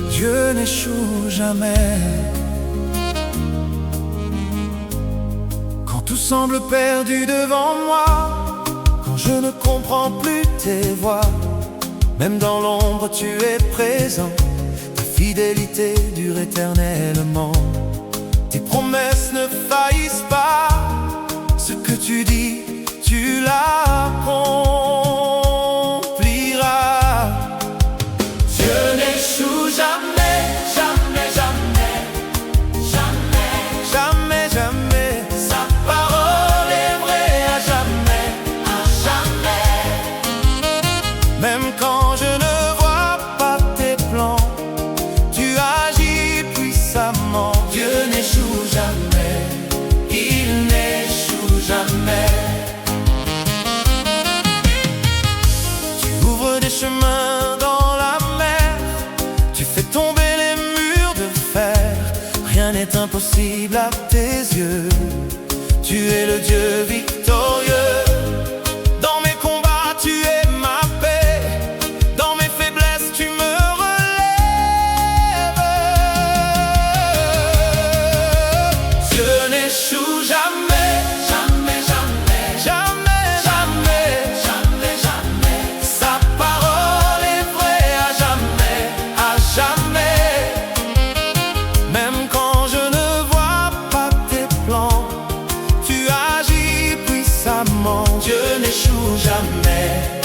Dieu n'échoue jamais. Quand tout semble perdu devant moi, quand je ne comprends plus tes voix, même dans l'ombre tu es présent. Ta fidélité dure éternellement. Tes promesses ne faillissent pas. Ce que tu dis, tu l'accompliras. Dieu n'échoue jamais, jamais, jamais, jamais, jamais, jamais. Sa parole est vraie à jamais, à jamais. Même quand je ne vois pas tes plans, tu agis puissamment. Dieu n'échoue jamais, il n'échoue jamais. Tu ouvres des chemins dans la mer, tu fais tomber les murs de fer. Rien n'est impossible à tes yeux. Tu es le Dieu victorieux. Dans mes combats, tu es ma paix. Dans mes faiblesses, tu me relèves. Dieu n'échoue jamais, jamais, jamais, jamais, jamais, jamais, jamais. Sa parole est vraie à jamais, à jamais. Même quand je ne vois pas tes plans, tu agis puissamment. Dieu n'échoue jamais.